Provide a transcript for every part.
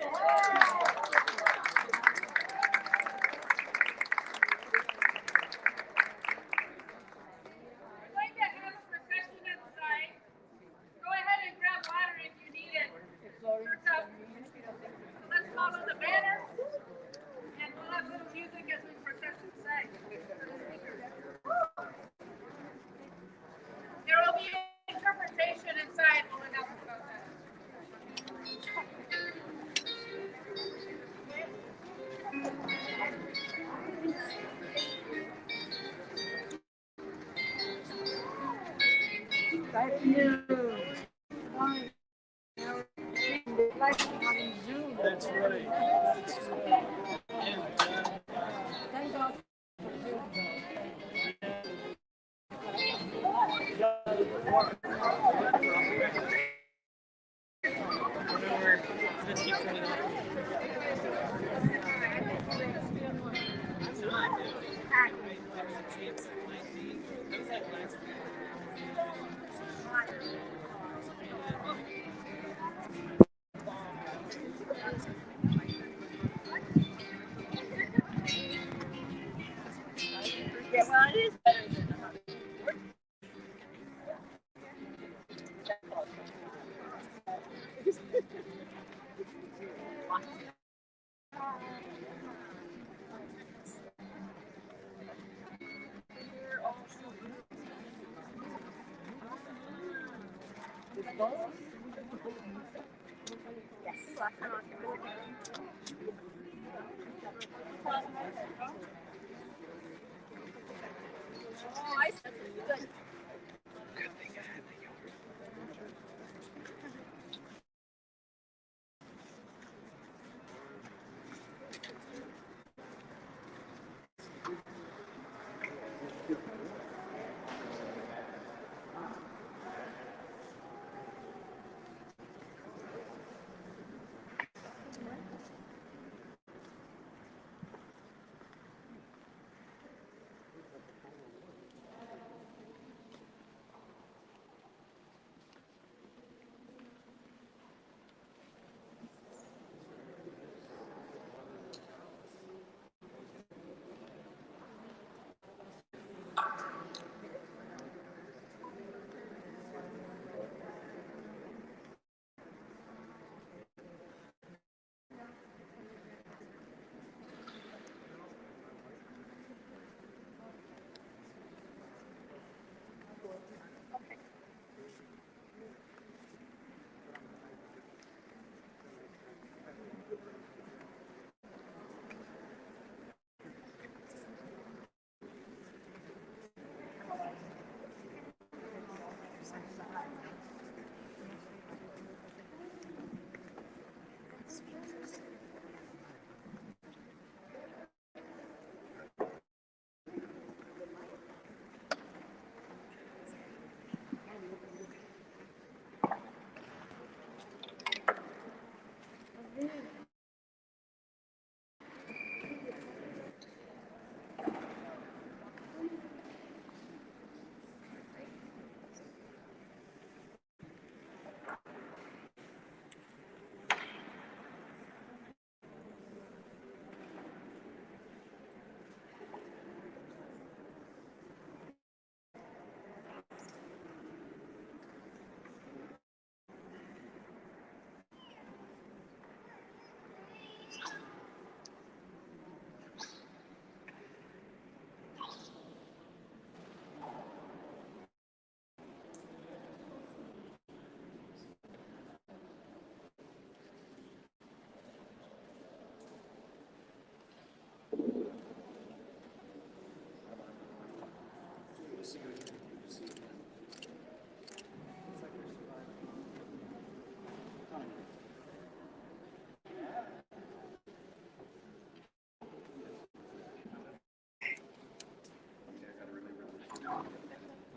Thank you. That's right. That's right. Thank God. Yeah, well, it is better than yes. Oh, I said good.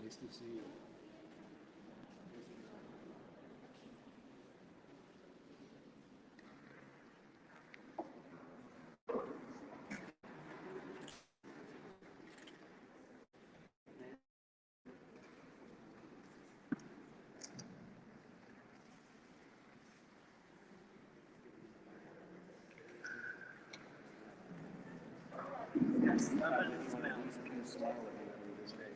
Nice to see you. Not about anyone else. You can smile at me over this day.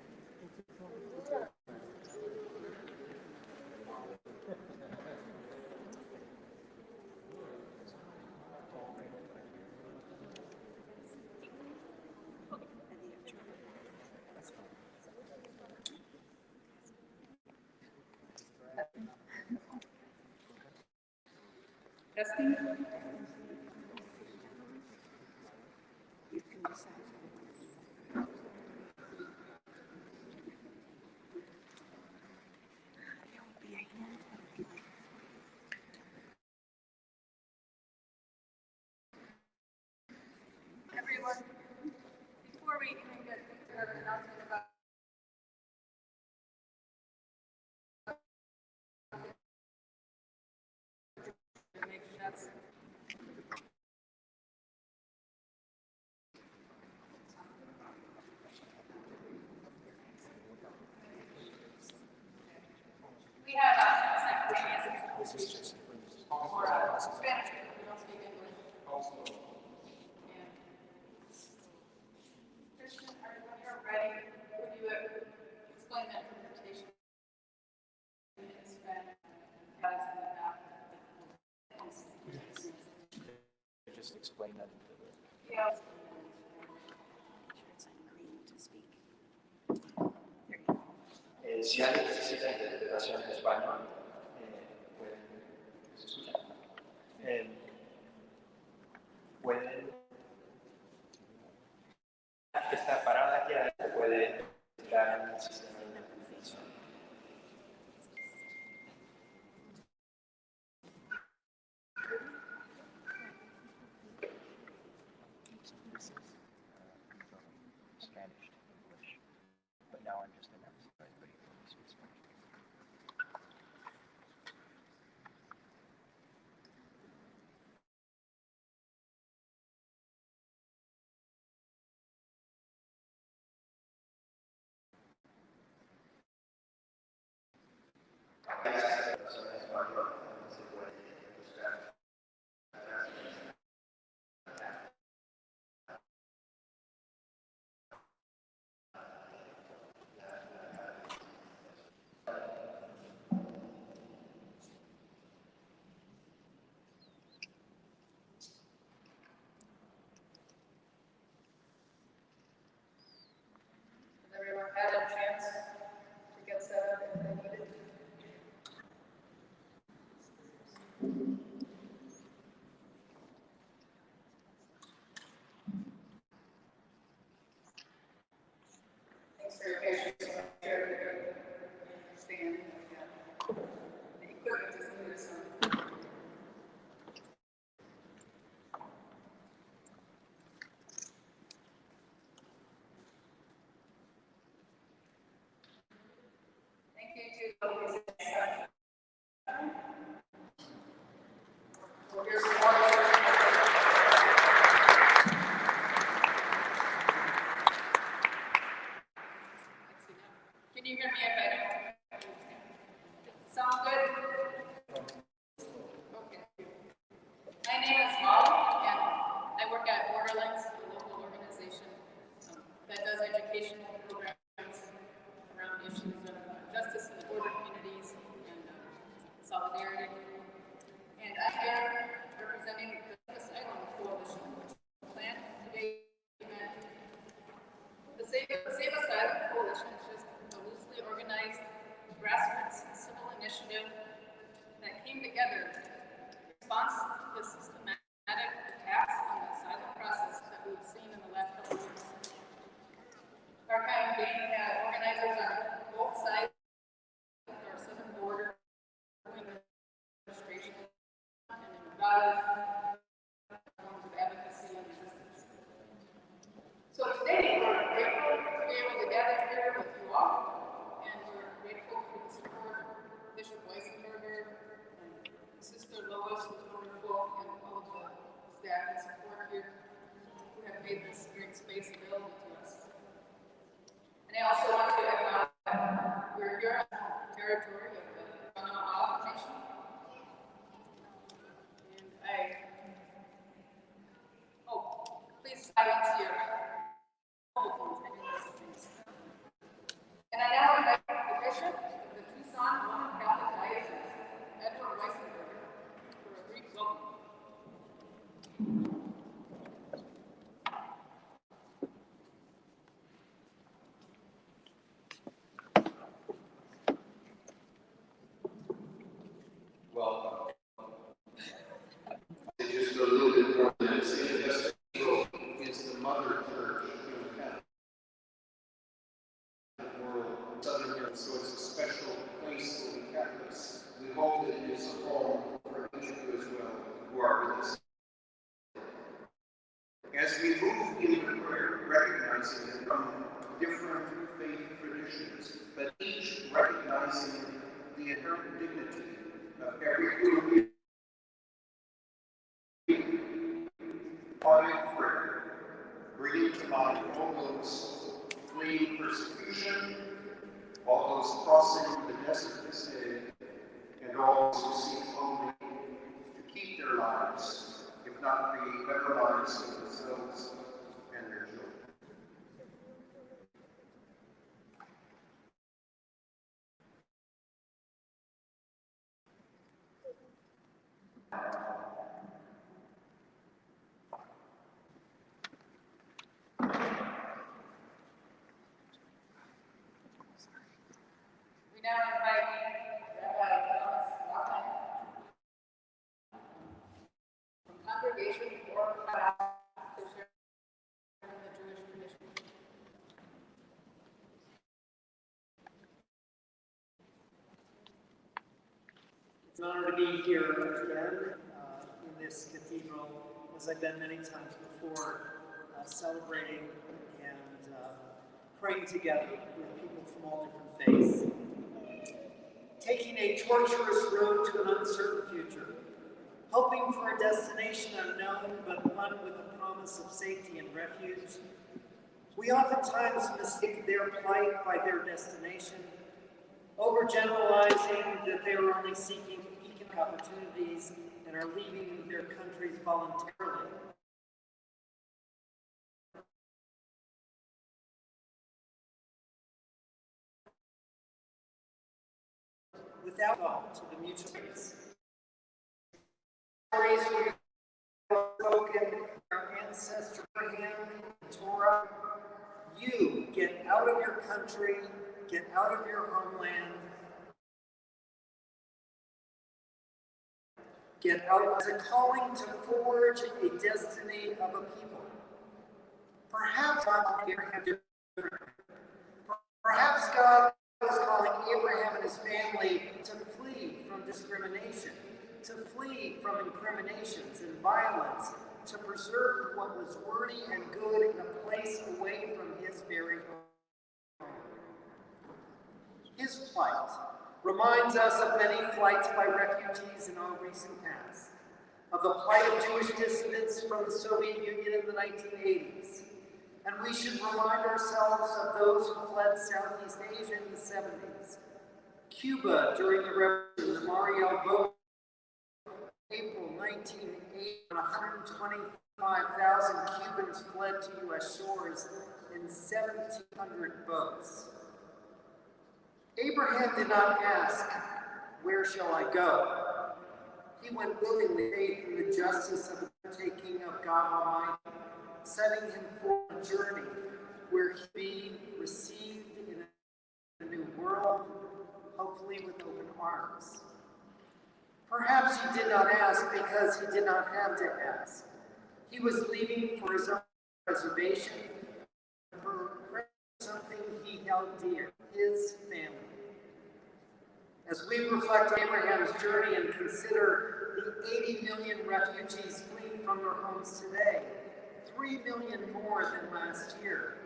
Testing. Everyone, before we even get to an announcement about maybe that's we have simultaneous This is just or Spanish people who don't speak English. And Christian, when you're ready, would you explain that interpretation in Spanish as in the map? just explain that. Yeah. Si alguien necesita interpretación en español, pueden, ¿se escucha? Pueden, esta parada aquí adentro puede entrar en el sistema de interpretación. Spanish to English. But now I'm just announcing to everybody who speaks Spanish. larger church in the Catholic world, Southern Europe, so it's a special place for the Catholics. We hope that it is a home for each of you as well who are with us. As we move into prayer, recognizing that from different faith traditions, but each recognizing the inherent dignity of every human being, quiet prayer, bringing to mind all those fleeing persecution, all those crossing the desert this day, and all those who seek only to keep their lives, if not create better lives for themselves and their children. We now invite Rabbi Thomas from Congregation for to share from the Jewish tradition. It's an honor to be here again in this cathedral, as I've been many times before, celebrating and praying together with people from all different faiths. Taking a tortuous road to an uncertain future, hoping for a destination unknown, but one with a promise of safety and refuge. We oftentimes mistake their plight by their destination, overgeneralizing that they are only seeking economic opportunities and are leaving their countries voluntarily. Without thought to the mutual peace. Stories we have spoken, our ancestor Abraham, Torah. You get out of your country, get out of your homeland, get out as a calling to forge a destiny of a people. Perhaps God Abraham different. Perhaps God was calling Abraham and his family to flee from discrimination, to flee from incriminations and violence, to preserve what was worthy and good in a place away from his very home. His plight reminds us of many flights by refugees in our recent past, of the plight of Jewish dissidents from the Soviet Union in the 1980s. And we should remind ourselves of those who fled Southeast Asia in the 70s, Cuba during the revolution, the Mariel boat, April 1980, 125,000 Cubans fled to U.S. shores in 1,700 boats. Abraham did not ask, "Where shall I go?" He went willingly, faith in the justice of the undertaking of God Almighty, setting him for a journey where he'd be received in a new world, hopefully with open arms. Perhaps he did not ask because he did not have to ask. He was leaving for his own preservation, for something he held dear, his family. As we reflect on Abraham's journey and consider the 80 million refugees fleeing from their homes today, 3 million more than last year,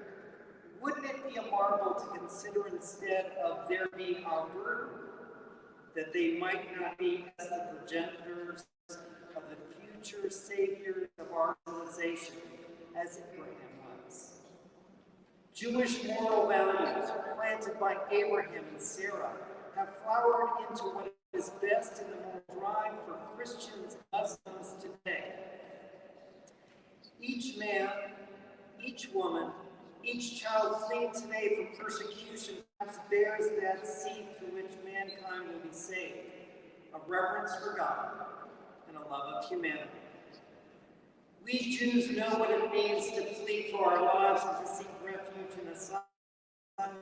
wouldn't it be a marvel to consider instead of their being our burden, that they might not be as the progenitors of the future saviors of our civilization, as Abraham was? Jewish moral values planted by Abraham and Sarah have flowered into what is best in the moral drive for Christians and Muslims today. Each man, each woman, each child fleeing today from persecution bears that seed through which mankind will be saved, a reverence for God and a love of humanity. We Jews know what it means to flee for our lives and to seek refuge in asylum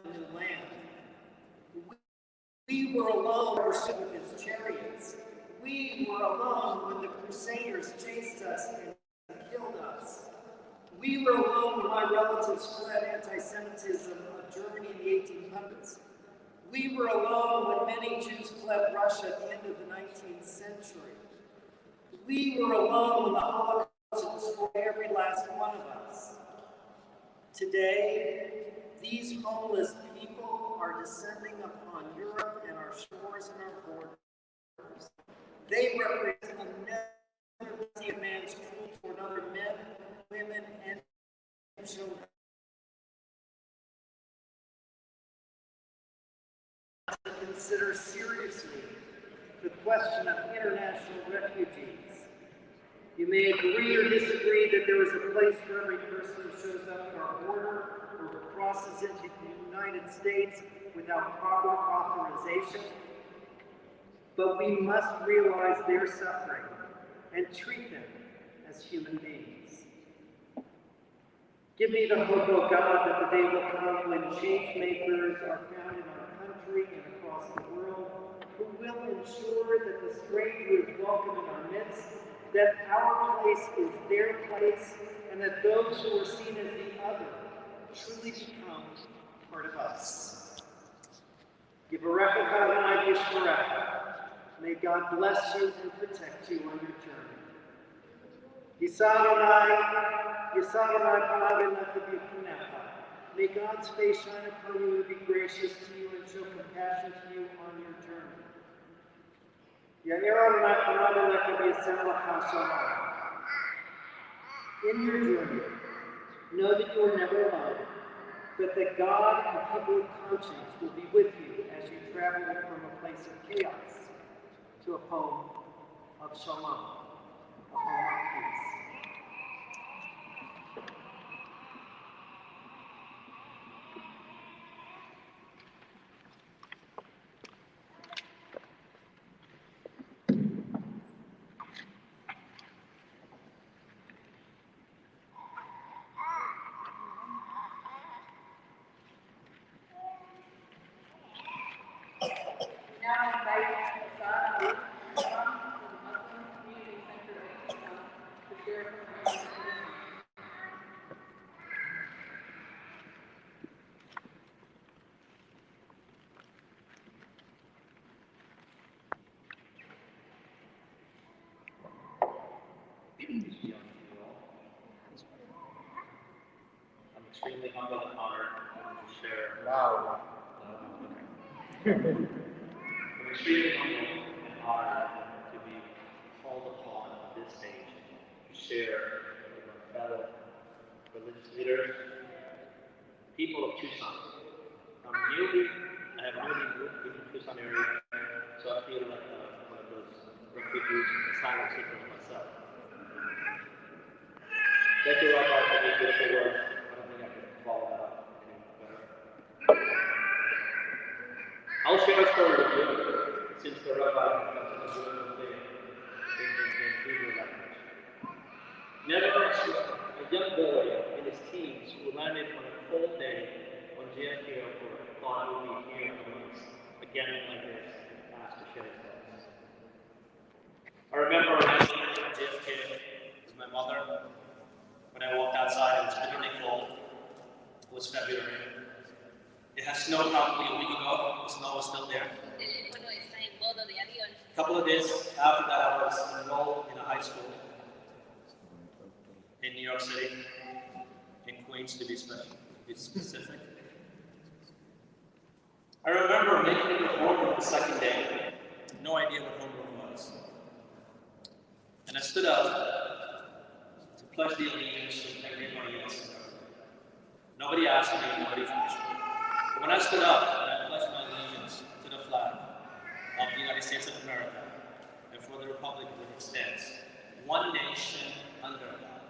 in a new land. We were alone in pursuit of his chariots. We were alone when the Crusaders chased us and killed us. We We were alone when my relatives fled anti-Semitism of Germany in the 1800s. We were alone when many Jews fled Russia at the end of the 19th century. We were alone when the Holocaust destroyed every last one of us. Today, these homeless people are descending upon Europe and our shores and our borders. They represent another of man's cruelty toward other men, women, and children. To consider seriously the question of international refugees. You may agree or disagree that there is a place for every person who shows up at our border or who crosses into the United States without proper authorization. But we must realize their suffering and treat them as human beings. Give me the hope, O God, that the day will come when change makers are found in our country and across the world, who will ensure that the stranger is welcome in our midst, that our place is their place, and that those who are seen as the other truly become part of us. Yivarechecha Adonai Yishmerecha. May God bless you and protect you on your journey. Yisa Adonai panav elecha v'yichunecha. May God's face shine upon you and be gracious to you and show compassion to you on your journey. Ya'er Adonai panav elecha v'yasem lecha shalom. In your journey, know that you are never alone, but that God and people of conscience will be with you as you travel from a place of chaos to a home of shalom, a home of peace. Now invite Assad from the Muslim Community Center at Tucson to share information. I'm extremely humbled and honored to share. Wow. I'm extremely humbled and honored to be called upon on this stage to share with my fellow religious leaders, people of Tucson. I have newly moved to the Tucson area, so I feel like one of those refugees, asylum-seekers myself. Thank you, Rabbi, for these beautiful words. I don't think I can follow that up any better. I'll share a story with you, since the Rabbi comes to the beautiful thing in Hebrew language. Never a young boy in his teens who landed on a cold day on JFK Airport thought he would be here among us again like this, asked to share his thoughts. I remember landing at JFK with my mother. When I walked outside, it was bitterly cold. It was February. It had snowed probably a week ago. The snow was still there. A couple of days after that, I was enrolled in a high school in New York City, in Queens to be specific. I remember making it to homeroom the second day. No idea what homeroom was. And I stood up to pledge the allegiance to everybody else. Nobody asked me, nobody forced me. But when I stood up and I pledged my allegiance to the flag of the United States of America and for the republic that it stands, one nation under God,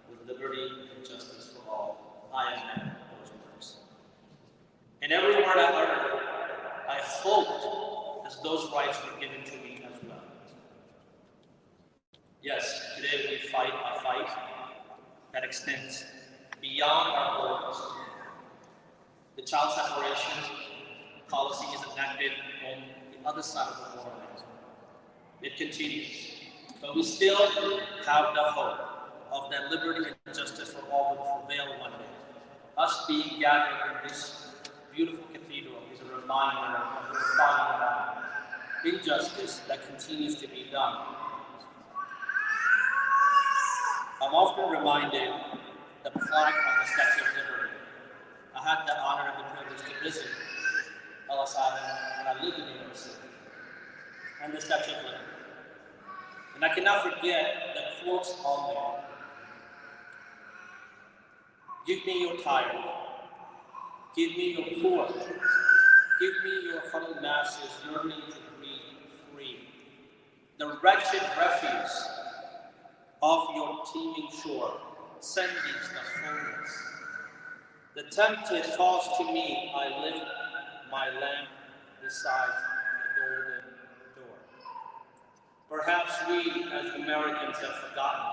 with liberty and justice for all, I am those words. And every word I uttered, I hoped that those rights were given to me as well. Yes, today we fight a fight that extends beyond our borders. The child separation policy is enacted on the other side of the border. It continues, but we still have the hope of that liberty and justice for all will prevail one day. Us being gathered in this beautiful cathedral is a reminder of the fighting about injustice that continues to be done. I'm often reminded the plaque on the Statue of Liberty. I had the honor and the privilege to visit Ellis Island when I lived in New York City, and the Statue of Liberty. And I cannot forget the quotes on there. Give me your tired, give me your poor, give me your huddled masses yearning to breathe free. The wretched refuse of your teeming shore, send these the homeless. The tempted calls to me, I lift my lamp beside the golden door. Perhaps we as Americans have forgotten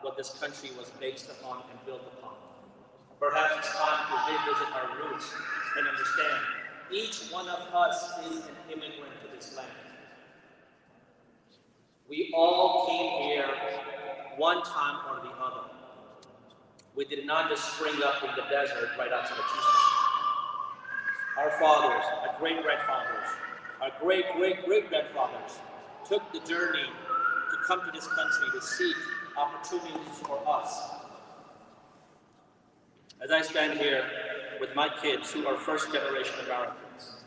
what this country was based upon and built upon. Perhaps it's time to revisit our roots and understand each one of us is an immigrant to this land. We all came here one time or the other. We did not just spring up in the desert right outside of Tucson. Our fathers, our great-grandfathers, our great-great-great-grandfathers took the journey to come to this country to seek opportunities for us. As I stand here with my kids who are first-generation Americans,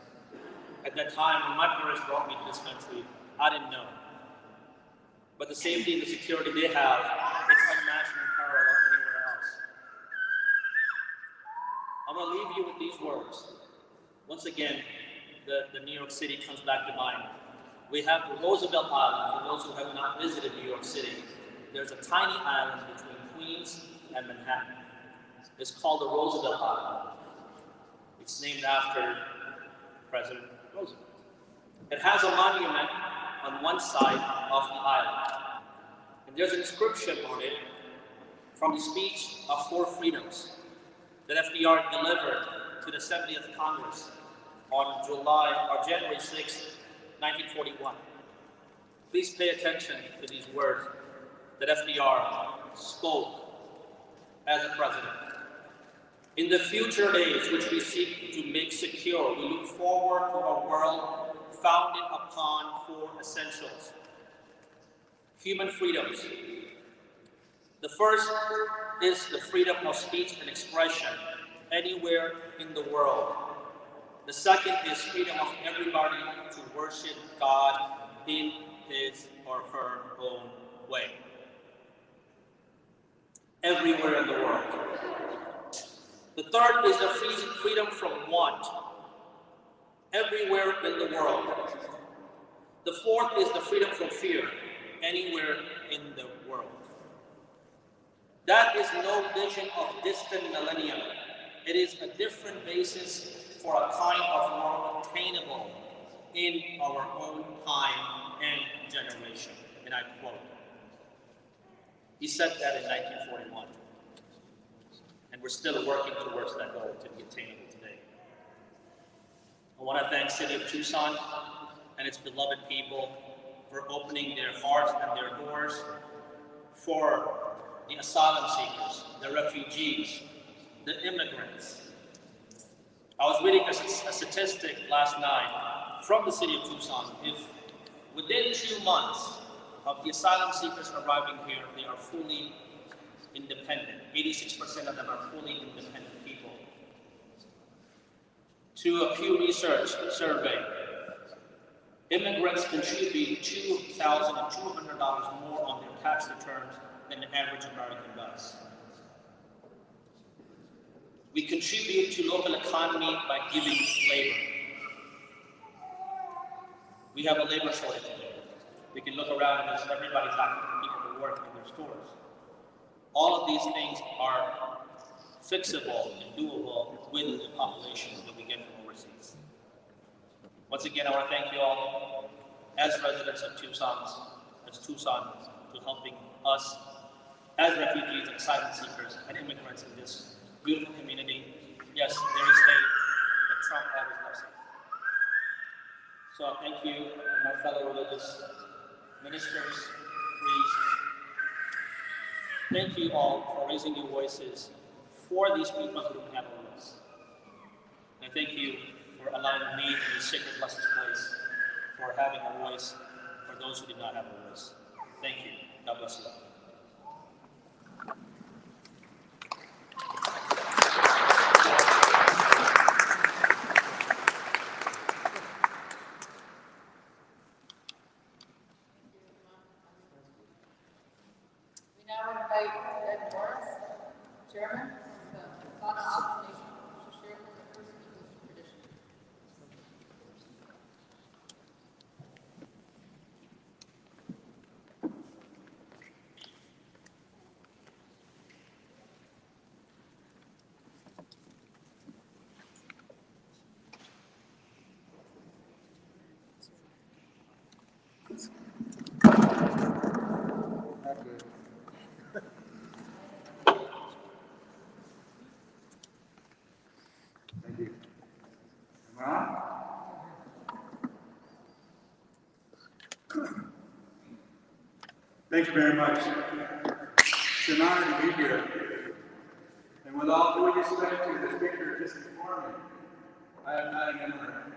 at that time when my parents brought me to this country, I didn't know. But the safety and the security they have is unmatched and unparalleled anywhere else. I'm going to leave you with these words. Once again, the New York City comes back to mind. We have the Roosevelt Island. For those who have not visited New York City, there's a tiny island between Queens and Manhattan. It's called the Roosevelt Island. It's named after President Roosevelt. It has a monument on one side of the island. And there's an inscription on it from the speech of 4 freedoms that FDR delivered to the 70th Congress on January 6, 1941. Please pay attention to these words that FDR spoke as a president. In the future days which we seek to make secure, we look forward to a world founded upon 4 essentials. Human freedoms. The first is the freedom of speech and expression anywhere in the world. The second is freedom of everybody to worship God in his or her own way. Everywhere in the world. The third is the freedom from want. Everywhere in the world. The fourth is the freedom from fear. Anywhere in the world. That is no vision of distant millennium. It is a different basis for a kind of more attainable in our own time and generation. And I quote. He said that in 1941. And we're still working towards that goal to be attainable today. I want to thank City of Tucson and its beloved people for opening their hearts and their doors for the asylum seekers, the refugees, the immigrants. I was reading a statistic last night from the City of Tucson. If within 2 months of the asylum seekers arriving here, they are fully independent. 86% of them are fully independent people. To a Pew Research survey, immigrants contribute $2,200 more on their tax returns than the average American does. We contribute to local economy by giving labor. We have a labor shortage today. We can look around and there's everybody's looking for people to work in their stores. All of these things are fixable and doable with the population that we get from overseas. Once again, I want to thank you all as residents of Tucson, to helping us as refugees and asylum seekers and immigrants in this beautiful community. Yes, there is hate, but Trump always loves it. So thank you, my fellow religious ministers, priests, Thank you all for raising your voices for these people who don't have a voice. And thank you for allowing me in this sacred blessed place for having a voice for those who did not have a voice. Thank you. God bless you all. We now invite Ed Morris, Chairman of the Asylum Nation, to share from the First Peoples tradition. Thank you. Am I on? Thank you very much. It's an honor to be here. And with all due respect to the speaker just before me, I am not an immigrant.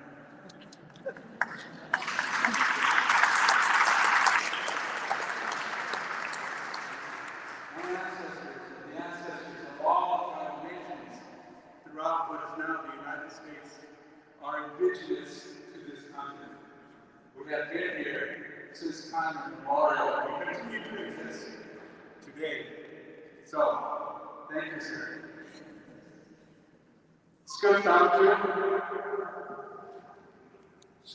My ancestors and the ancestors of all tribal nations throughout what is now the United States are indigenous to this continent. We have been here since time immemorial, and we continue to exist today. So, thank you, sir.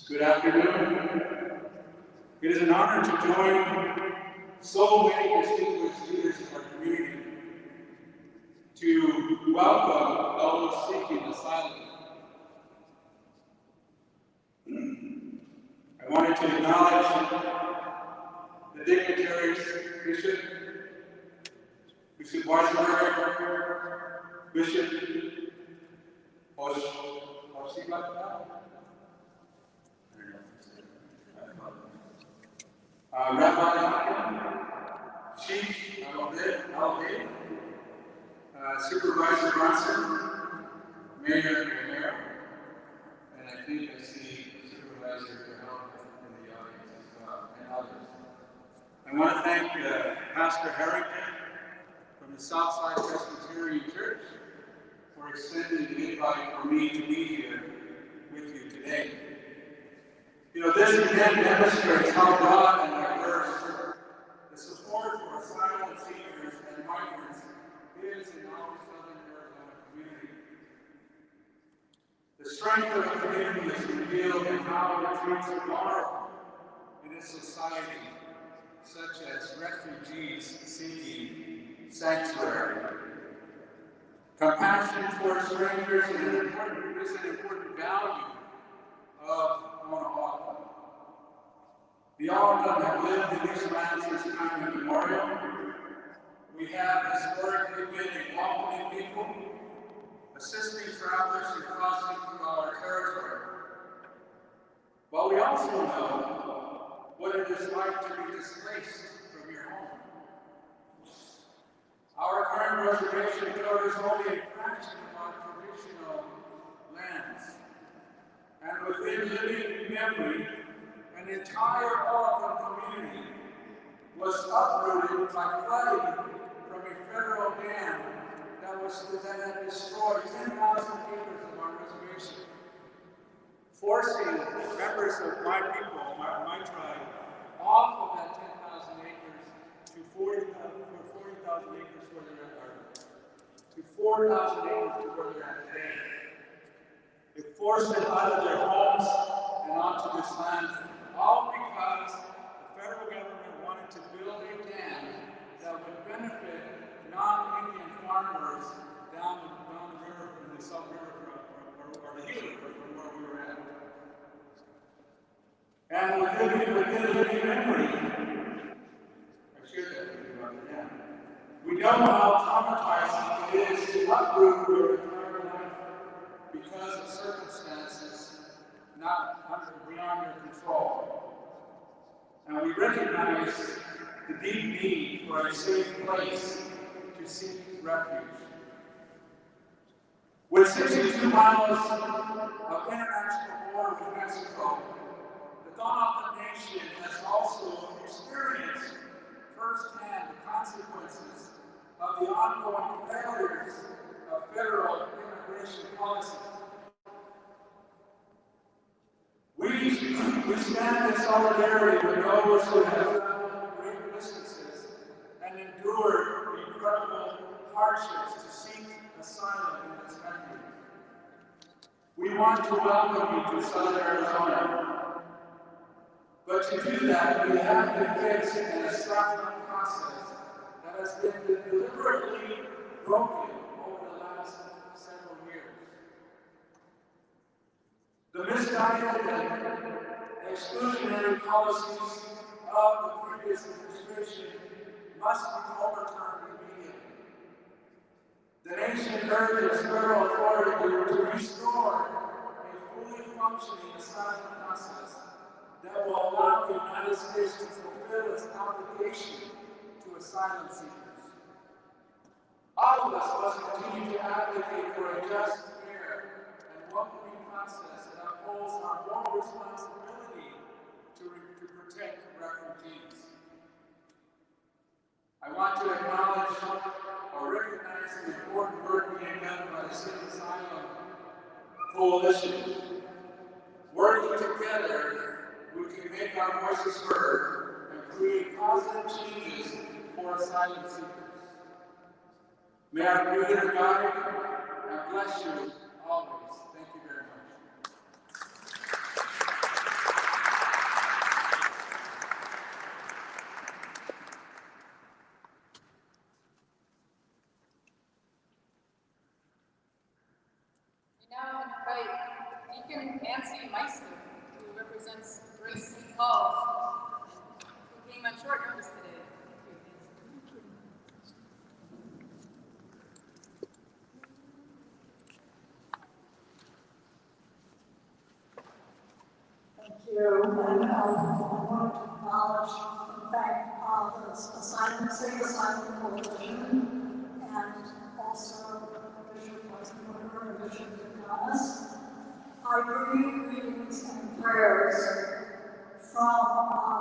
Good afternoon. It is an honor to join so many distinguished leaders of our community to welcome those seeking asylum. I wanted to acknowledge the dignitaries, Bishop Weisenburger, Bishop Rabbi Chief Supervisor Bronson, Mayor Romero, and I think I see Supervisor Help in the audience as well, and others. I want to thank Pastor Harrington from the Southside Presbyterian Church for extending the invite for me to be here with you today. You know, this again demonstrates how broad and diverse the support for asylum-seekers and migrants is in our Southern Arizona community. The strength of the community is revealed in how it treats the vulnerable in its society, such as refugees seeking sanctuary. Compassion towards strangers is an important value of Oaxaca. The all of them have lived in these lands since time immemorial. We have historically been a welcoming people, assisting travelers in crossing through our territory. But we also know what it is like to be displaced from your home. Our current reservation covers only a fraction of our traditional lands. And within living memory, an entire Oaxacan community was uprooted by flooding from a federal dam that had destroyed 10,000 acres of our reservation, forcing members of my people, my tribe, off of that 10,000 acres to 40,000 acres where they're at, to 4,000 acres to where they're at today. It forced them out of their homes and onto this land, all because the federal government wanted to build a dam that would benefit non-Indian farmers down the river, from the Salt River, or the Gila River, from where we were at. And within living memory, I shared that with you about the dam. We know how traumatizing it is to uproot your entire life because of circumstances not beyond your control. And we recognize the deep need for a safe place seek refuge. With 62 miles of international border with Mexico, the Donald nation has also experienced firsthand the consequences of the ongoing failures of federal immigration policy. We stand in solidarity with those who have traveled great distances and endured incredible hardships to seek asylum in this country. We want to welcome you to Southern Arizona. But to do that, we have to fix an asylum process that has been deliberately broken over the last several years. The misguided and exclusionary policies of the previous administration must be overturned immediately. The nation urges federal authority to restore a fully functioning asylum process that will allow the United States to fulfill its obligation to asylum seekers. All of us must continue to advocate for a just, fair, and welcoming process that upholds our moral responsibility to protect refugees. I want to acknowledge or recognize the important work being done by the City Asylum Coalition. Working together, we can make our voices heard and create positive changes for asylum seekers. May our Creator guide and bless you always. Thank you very much. We now invite Deacon Nancy Meister, who represents Grace St. Paul, who came on short notice today. Thank you, and I want to acknowledge and thank the City Asylum Coalition and also Bishop Weisenburger and Bishop Weisenburger. I bring greetings and prayers from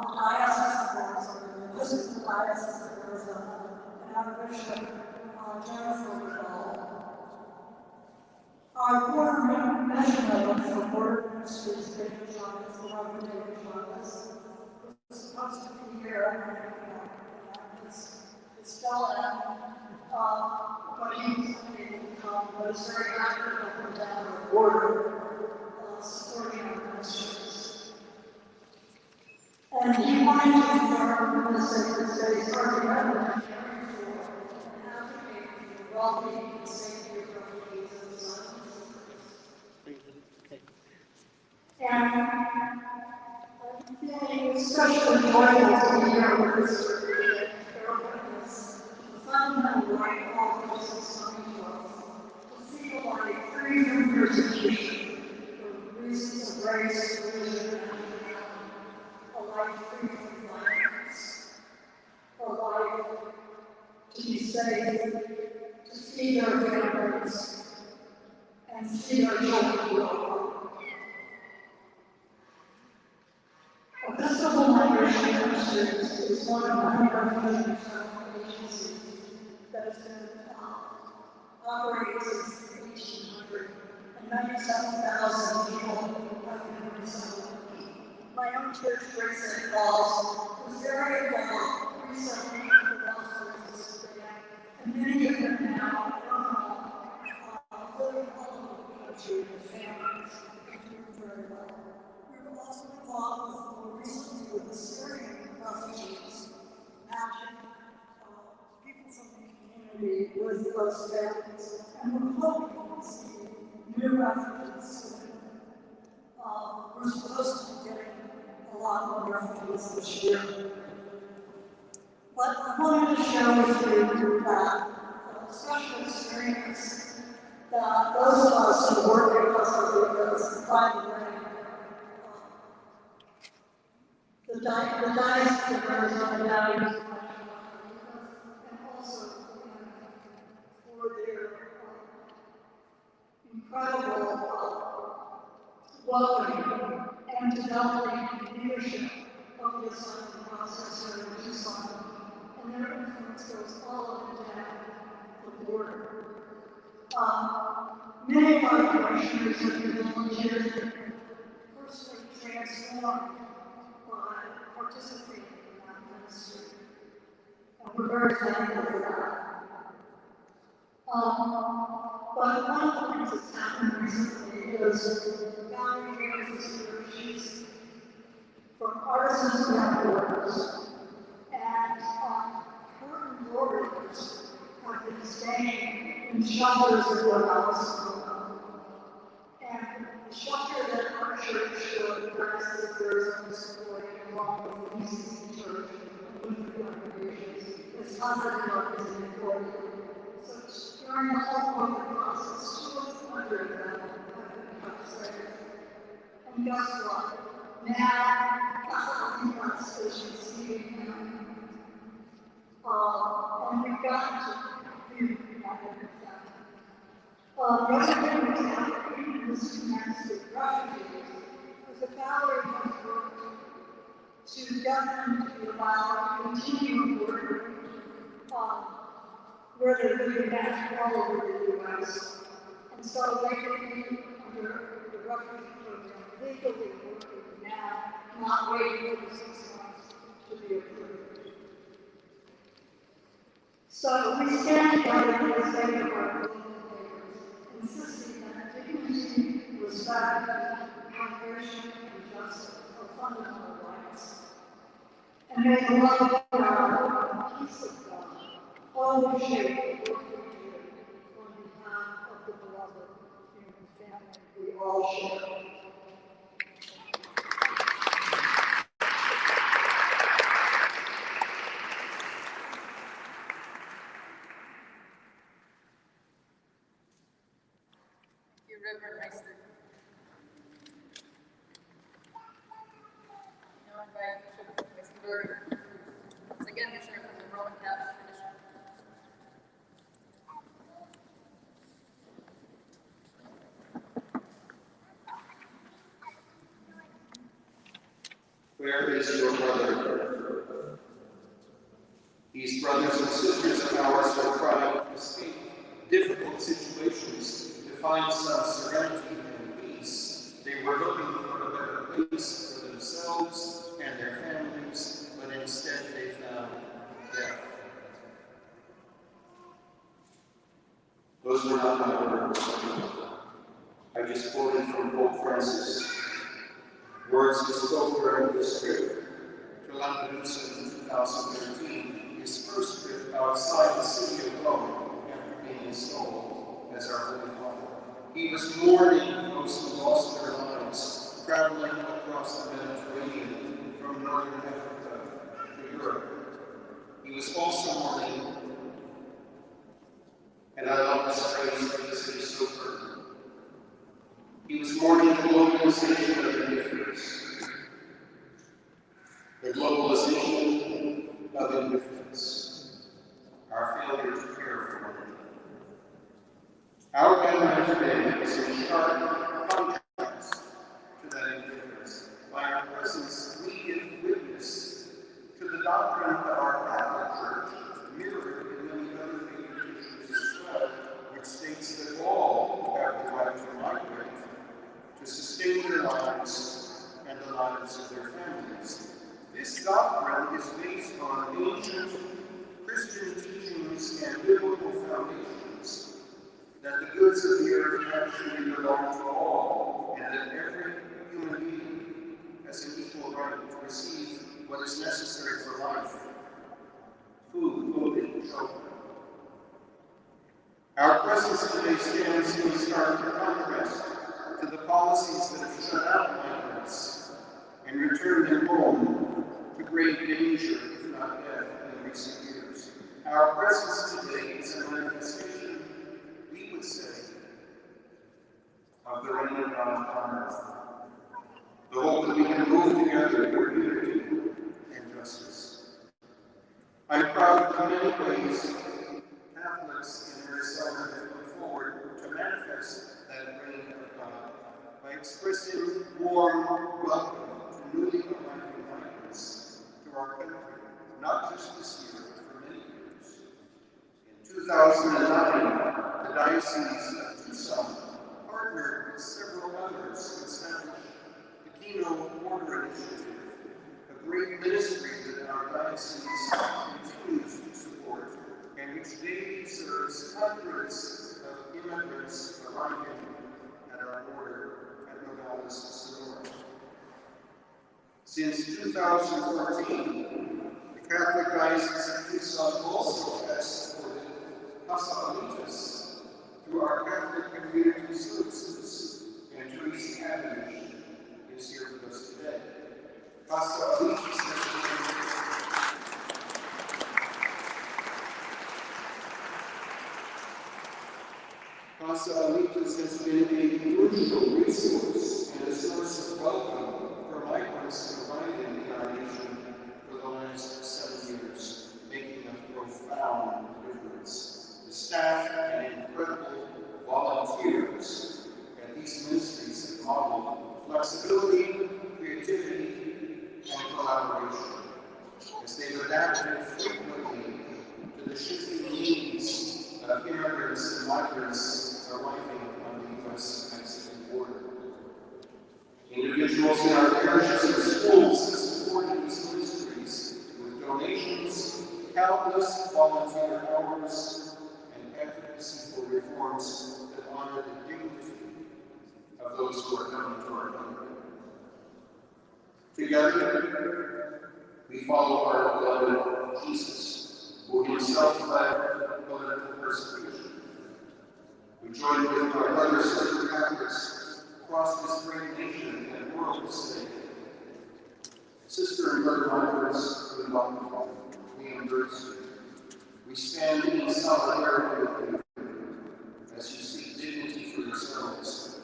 the Diocese of Arizona, the Episcopal Diocese of Arizona, and our Bishop, Jennifer Woodall. Our border missionary for Border Ministries, David Jarvis, the Reverend David Jarvis, was supposed to be here, and is still in, but he's unable to come, but is very active up and down the border, supporting our ministries. And he wanted to confirm the Sacred Space argument and caring for and advocating for the well-being and safety of refugees and asylum. And I'm feeling especially joyful to be here with this group and bear witness to the fundamental right all persons coming to us to seek a life free from persecution for reasons of race, religion, and nationality, a life free from violence, a life to be safe, to feed their families, and see their children grow up. Episcopal Migration Ministries is one of many refugee resettlement agencies that has been operating since 1800, and 97,000 people have been resettled. My own church, Grace St. Paul's, was very involved in resettling the lost and many of them now living all over the country with families and doing very well. We were also involved more recently with the Syrian refugees, matching people from the community with those families, and we're hoping to see new refugees soon. We're supposed to be getting a lot more refugees this year. But I wanted to share with you that special experience that those of us who work in Costa Rica find the way. The Diocese of Arizona values and also incredible welcoming and developing leadership of the asylum process here in Tucson, and their influence goes all up and down the border. Many of our commissioners have been volunteers personally transformed by participating in that ministry, and we're very thankful for that. But one of the things that's happened recently is Valerie James is here. She's from Artisans Without Borders, and her embroiderers have been staying in shelters in the house. And the shelter that our church practices tourism supporting along with the UCC Church and with the congregations is positive represented accordingly. So during the whole COVID process, she was wondering that have been safe. And guess what? Now, Casa is receiving them. And we've gotten to be united with them. The other thing that's happening in this connects with refugees is that Valerie has worked to get them to be allowed to continue working where they're living at all over the U.S. And so they can be under the refugee program legally working now, not waiting for the 6 months to be approved. So we stand together for the sake of our global neighbors, insisting that dignity, respect, migration, and justice are fundamental rights. And may the love of God and peace of God always shape the work we do on behalf of the beloved human family we all share. Reverend Meister. Now invite Bishop Weisenburger. Once again, missionary from the Roman Catholic tradition. Where is your brother? These brothers and sisters of ours were trying to escape difficult situations to find some serenity and peace. They were looking for a better place for themselves and their families, but instead they found death. Those were not my words. I just quoted from Pope Francis. Words he spoke during his trip to Lampedusa in 2013, his first trip outside the city of Rome after being installed as our Holy Father. He was mourning those who lost their lives, traveling across the Mediterranean from northern Africa to Europe. He was also mourning, and I love this phrase because it is so pertinent. He was mourning the globalization of indifference. The globalization of indifference. Our failure to care for one another. Our gathering today is in sharp contrast to that indifference. By our presence, we give witness to the doctrine of our Catholic Church, mirrored in many other faith traditions as well, which states that all have the right to migrate, to sustain their lives and the lives of their families. This doctrine is based on ancient Christian teachings and biblical foundations, that the goods of the earth actually belong to all, and that every human being has an equal right to receive what is necessary for life: food, clothing, shelter. Our presence today stands in stark contrast to the policies that have shut out migrants and returned them home to great danger, if not death, in recent years. Our presence today is a manifestation, we would say, of the reign of God on earth. The hope that we can move together for unity and justice. I'm proud that in many ways Catholics in their asylum have looked forward to manifest that expressing warm welcome to newly arriving migrants to our country, not just this year, but for many years. In 2009, the Diocese of Tucson partnered with several others to establish the Kino Border Initiative, a great ministry that our diocese continues to support, and which daily serves hundreds of immigrants arriving at our border at Nogales, Sonora. Since 2014, the Catholic Diocese of Tucson also has supported asylum-seekers through our Catholic Community Services, and Teresa Avenue is here with us today. Asylum-seekers has been a crucial resource and a source of welcome for migrants arriving in our nation for the last 7 years, making a profound difference. The staff and incredible volunteers at these ministries have modeled flexibility, creativity, and collaboration as they've adapted frequently to the shifting needs of immigrants and migrants arriving on the U.S.-Mexican border. Individuals in our parishes and schools have supported these ministries with donations, countless volunteer hours, and advocacy for reforms that honor the dignity of those who are coming to our country. Together, we follow our beloved Jesus, who himself led political persecution. We join with our brothers and sisters Catholics across this great nation and world to say, Sister and brother migrants, we welcome you, we embrace you. We stand in solidarity with you as you seek dignity for yourselves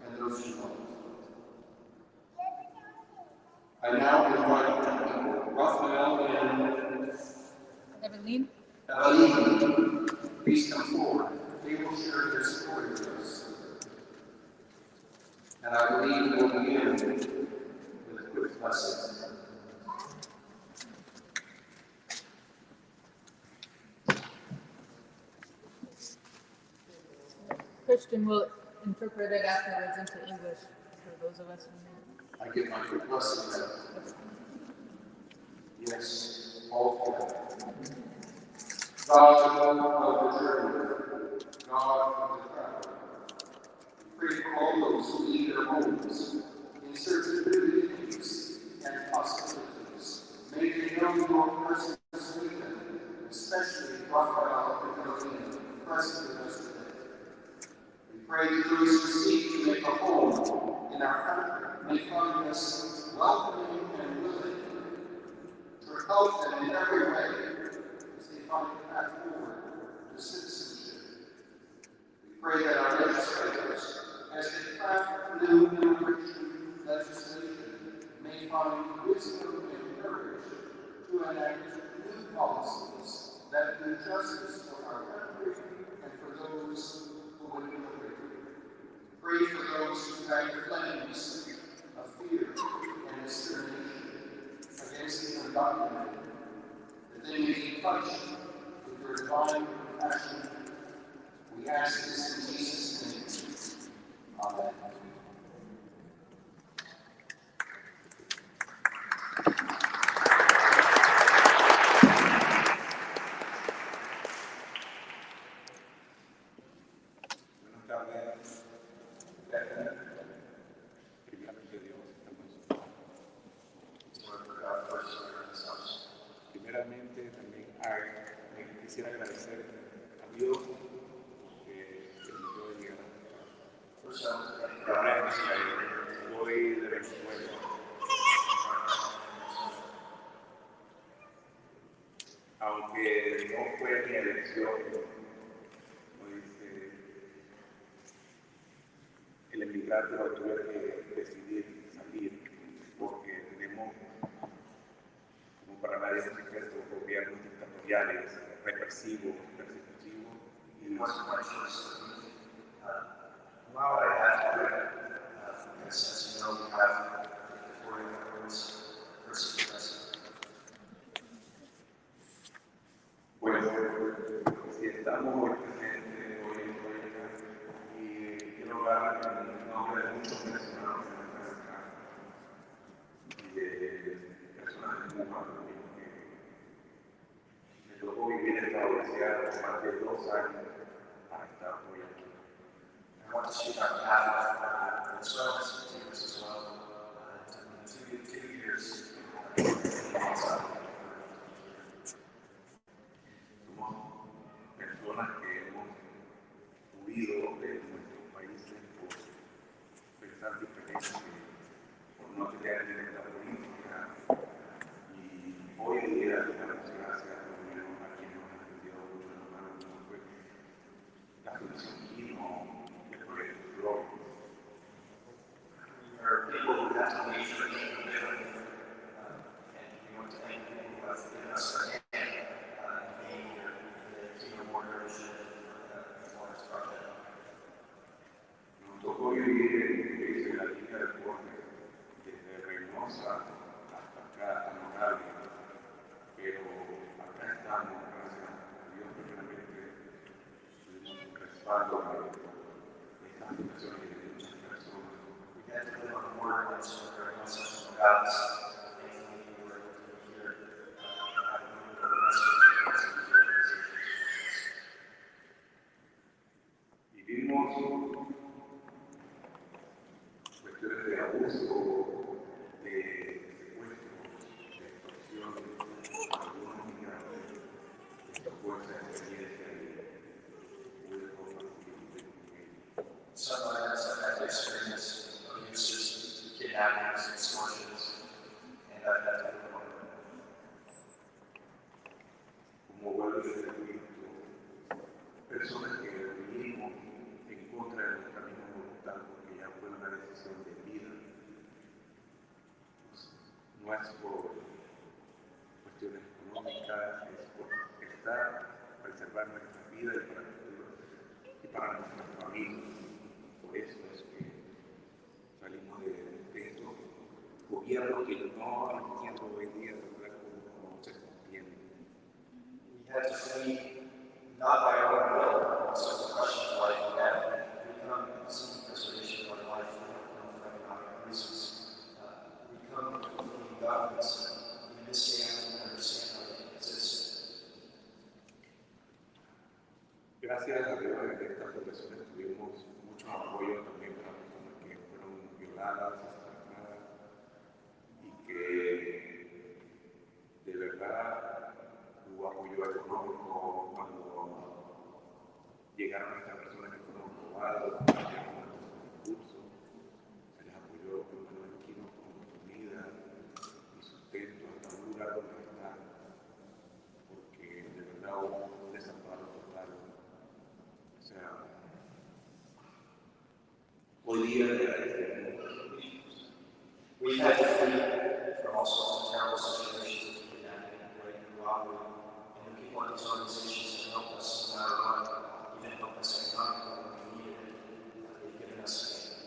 and those you love. I now invite Raphael and Evelyn. Please come forward. They will share their story with us. And I believe we'll begin with a quick blessing. Christian will interpret it afterwards into English for those of us who know. I give my quick blessing now. Yes, all together. God of the journey, God of the traveler, we pray for all those who leave their homes in search of new beginnings and possibilities. May they know your presence with them, especially Raphael and Evelyn, present with us today. We pray that those who seek to make a home in our country may find us welcoming and willing to help them in every way as they find a path forward to citizenship. We pray that our legislators, as they craft new immigration legislation, may find wisdom and courage to enact new policies that do justice for our country and for those who would immigrate. Pray for those who fan flames of fear and discrimination against the undocumented, that they may be touched with your divine compassion. We ask this in Jesus' name. Amen. Primeramente, también quisiera agradecer a Dios que permitió llegar a soy de Venezuela. Aunque no fue mi elección, pues, el emigrar, pero tuve que decidir salir porque tenemos, como para nadie es secreto, gobiernos dictatoriales, represivos, persecutivos y consecuencias. While I had en nombre de muchos venezolanos que nos están acá y de personas de Cuba también que me tocó vivir en esta universidad por más de 2 años para estar hoy aquí. I want to speak on behalf of Venezuelans and Cubans as well. It's been 2 years. Somos personas que hemos huido de nuestros países por pensar diferente, por no tener libertad política. Y hoy día, damos gracias por lo menos a quien nos ha atendido mucho en la mano, como fue la Fundación Kino, el proyecto Flor. There are people who have to leave for and we want to thank people who have given us their hand in being here in the Kingdom World Refugee Performance Project. Nos tocó vivir en la línea del bosque, desde Reynosa hasta acá, a Nogales, pero acá estamos, gracias a Dios, primeramente, tuvimos un respaldo de estas fundaciones y de muchas personas. We had to live on the border and so there are no such guys. Thankfully, we were able to be here and have a little bit of rest of the organizations. Vivimos cuestiones de abuso, de secuestro, de extorsión a algunos migrantes. Esto fue esa experiencia y pude compartir con ellos. Some migrants have had to experience abuses, kidnappings, extortions, and I've had to live on them. Como vuelvo a decir, personas que vivimos en contra de nuestra misma voluntad porque ya fue una decisión de vida. No es por cuestiones económicas, es por estar, preservar nuestra vida y para el futuro y para nuestras familias. Por eso es que salimos de estos gobiernos que no entiendo hoy día de verdad cómo se sostienen. We had to flee not by our own will, so it's a question of life and death. We come seeking preservation of our life, we don't come for economic reasons. We come from fleeing governments, even this day I don't understand how they can exist. Gracias a Dios en esta fundación tuvimos mucho apoyo también para personas que fueron violadas, asesinadas y que de verdad hubo apoyo económico cuando llegaron estas personas que fueron robadas, llegaron a nuestros recursos, se les apoyó por lo menos en Quino con comida y sustento hasta un lugar donde estar, porque de verdad hubo un desamparo total. O sea, hoy día le agradecemos. We've had to flee from all sorts of terrible situations of kidnapping, rape, and robbery, and the people in these organizations have helped us no matter what, even helped us economically when we needed it. They've given us faith.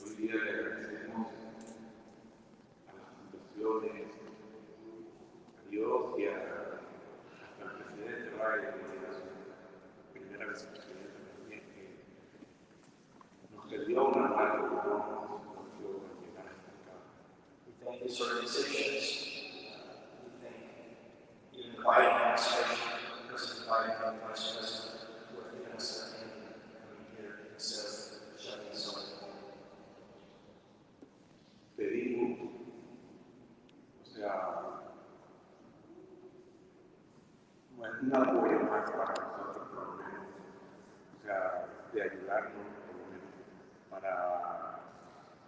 Hoy día le agradecemos a las fundaciones, a Dios y hasta al presidente Biden, que era su primera vez presidente también, que nos tendió una mano y nos dio a llegar hasta acá. We thank these organizations. We thank even the Biden administration, President Biden and the Vice President, who have given us their hand in coming here instead of shutting us away. Pedimos, o sea, no es un apoyo más para nosotros, por lo menos, o sea, de ayudarnos, por lo menos,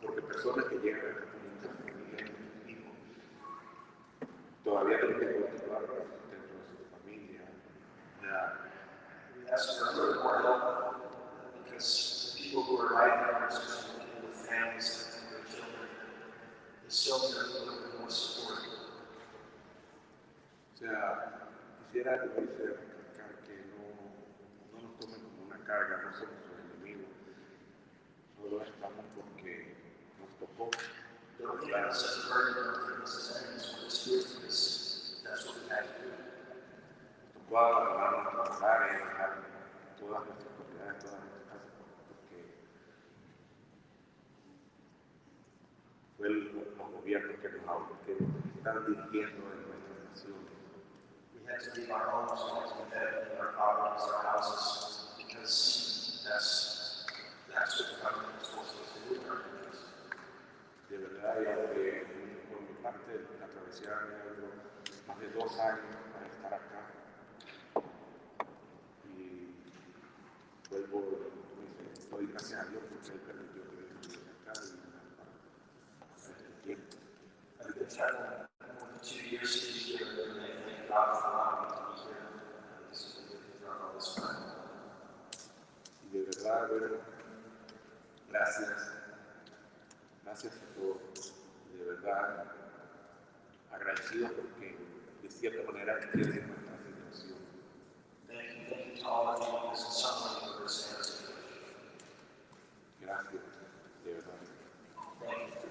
porque personas que llegan a esta comunidad, familias, nuestros hijos, todavía tienen que continuar dentro de su familia. We ask for a little more help because the people who are hiding here, especially the people with families and their children, they still need a little bit more support. O sea, quisiera recalcar que no nos tomen como una carga, no somos sus enemigos, solo estamos porque nos tocó. Don't think of us as a burden, don't think of us as enemies, we're just here for this. That's what we had to do. Nos tocó abandonar nuestros hogares, dejar todas nuestras propiedades, todas nuestras casas, porque gobiernos que están dirigiendo en nuestra nación. We had to leave our homes, we had to leave our properties, our houses, because that's what the government is forcing us to do in our countries. De verdad, y aunque por mi parte la travesía me ha dado más de 2 años para estar acá, y vuelvo, doy gracias a Dios porque Él permitió que yo estuviera acá y para este tiempo. I've been traveling more than 2 years to be here, and I thank God for allowing me to be here. This is a good throughout all this time. Y de verdad, bueno, gracias a todos, de verdad agradecido porque de cierta manera entienden nuestra situación. Thank you to all of you because in some way you understand our situation. Gracias, de verdad. Thank you.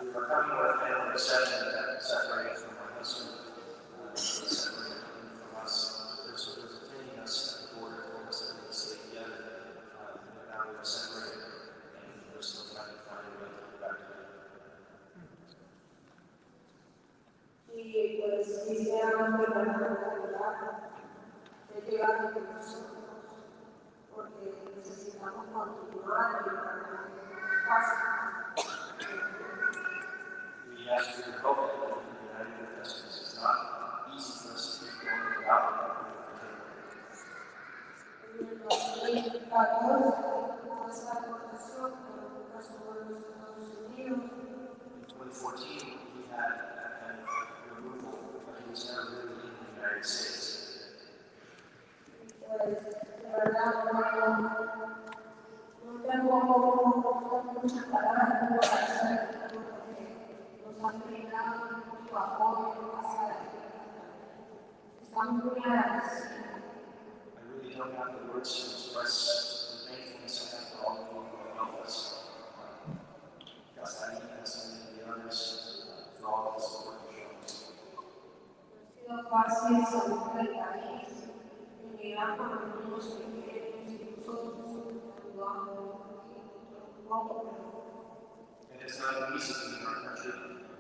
We were coming with a family of 7 that separated from my husband. Separated from us. The person who was attending us at the border told us that we would stay together. But now we were separated, and we're still trying to find a way to get back together. Y pues quisiéramos que la realidad de llegar con nosotros, porque necesitamos continuar y para que nos pase. We ask for your help in uniting with us because it's not easy for us to keep going without you. En el 2014, nuestra aportación por el caso de los Estados Unidos. In 2014, we had that kind of removal, but he was never really in the United States. Pues, de verdad, no tengo muchas palabras para hacer, porque nos han brindado mucho apoyo, estamos muy agradecidos. I really don't have the words to express the thankfulness I have for all of you who have helped us. Casari, and the others, for all of the support you've shown us. No ha sido fácil salir del país, emigrar con los niños pequeños y nosotros ayudando un poco, It is not easy in our country,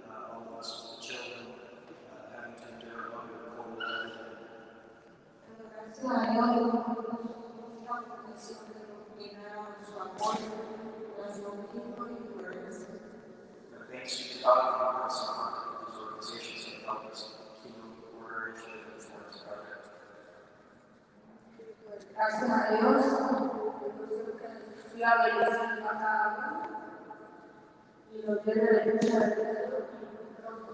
all of us with the children, having to endure hunger, cold, and everything. gracias a Dios, mucha protección de los primeros, su apoyo, las noticias y fuerzas. But thanks be to God for us and these organizations that help us keep order and reforms project. Gracias a Dios, fui a bendecir a cada uno y los lleno de mucha bendición y pronto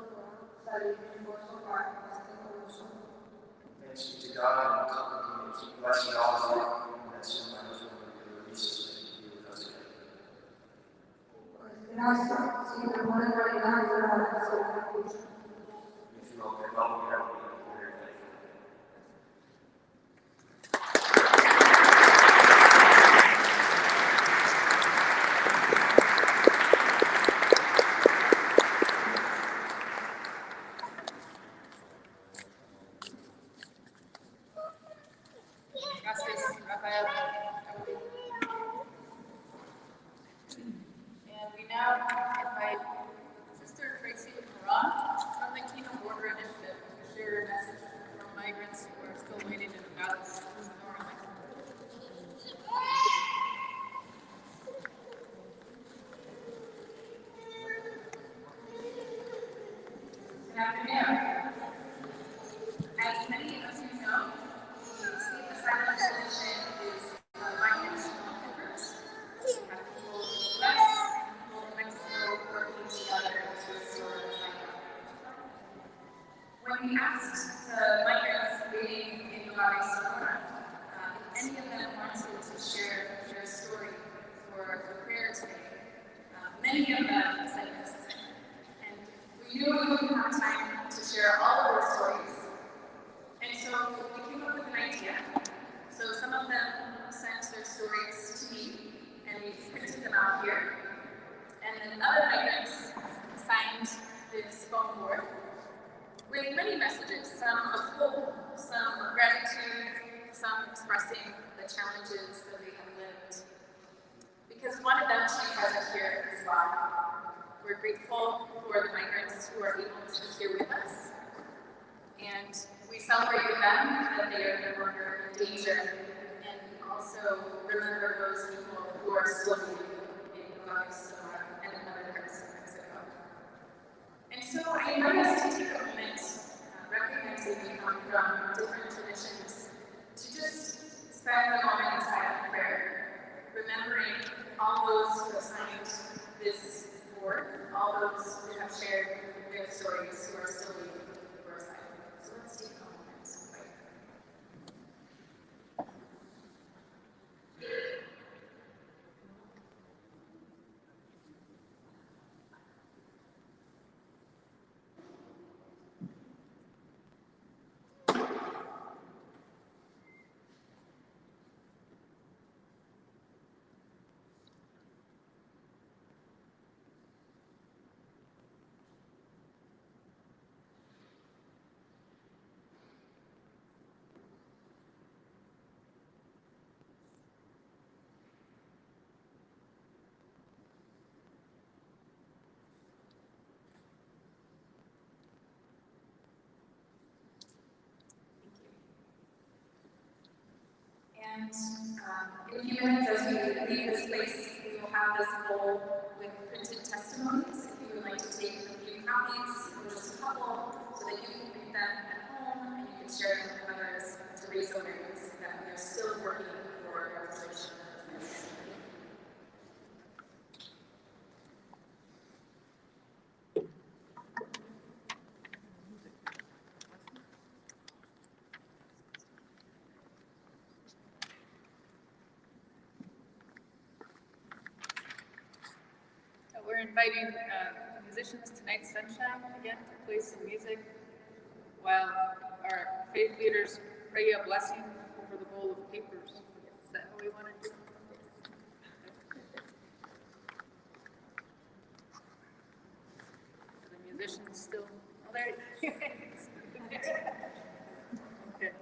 salir esfuerzo para estar con nosotros. Thanks be to God and keep blessing all of you. And that's in my husband when he releases me to be with us again. Gracias, sin amor en realidad, yo la agradezco mucho. If you all can help me, I will be very thankful. And we now invite Sister Tracy Moran from the Kingdom Border Initiative to share a message from migrants who are still waiting in the ballots. Good afternoon. As many of you know, the State Asylum Coalition is a bi-national effort. We have people in the US and people in Mexico working together to restore asylum. When we asked the migrants waiting in Nueva Sonora if any of them wanted to share their story for a prayer today, many of them said yes. And we knew we wouldn't have time to share all of their stories. And so we came up with an idea. So some of them sent their stories to me, and we printed them out here. And then other migrants signed this phone board with many messages, some of hope, some of gratitude, some expressing the challenges that they have lived. Because we wanted them to be present here as well. We're grateful for the migrants who are able to be here with us. And we celebrate with them that they are no longer in danger, and also remember those people who are still in Nueva Sonora and in other parts of Mexico. And so I invite us to take a moment, recognizing we come from different traditions, to just spend a moment in silent prayer, remembering all those who have signed this board, all those who have shared their stories, who are still waiting for asylum. So let's take a moment. And in a few minutes, as we leave this place, we will have this bowl with printed testimonies. If you would like to take a few copies, or just a couple, so that you can read them at home and you can share them with others to raise awareness that we are still working for restoration of this. We're inviting musicians tonight's Sunshine again to play some music while our faith leaders pray a blessing over the bowl of papers. Is that what we want to do? Are the musicians still? Oh, there. Okay.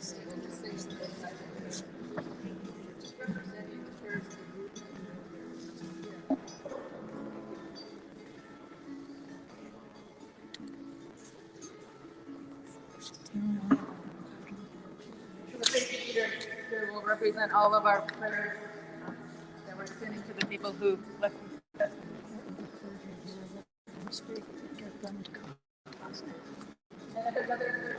So the safety leader here will represent all of our prayers that we're sending to the people who left us. And if there's other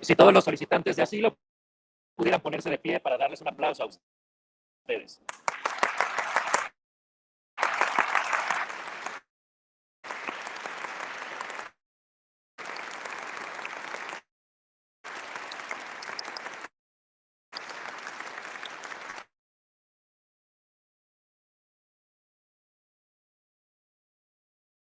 Si todos los solicitantes de asilo pudieran ponerse de pie para darles un aplauso a ustedes.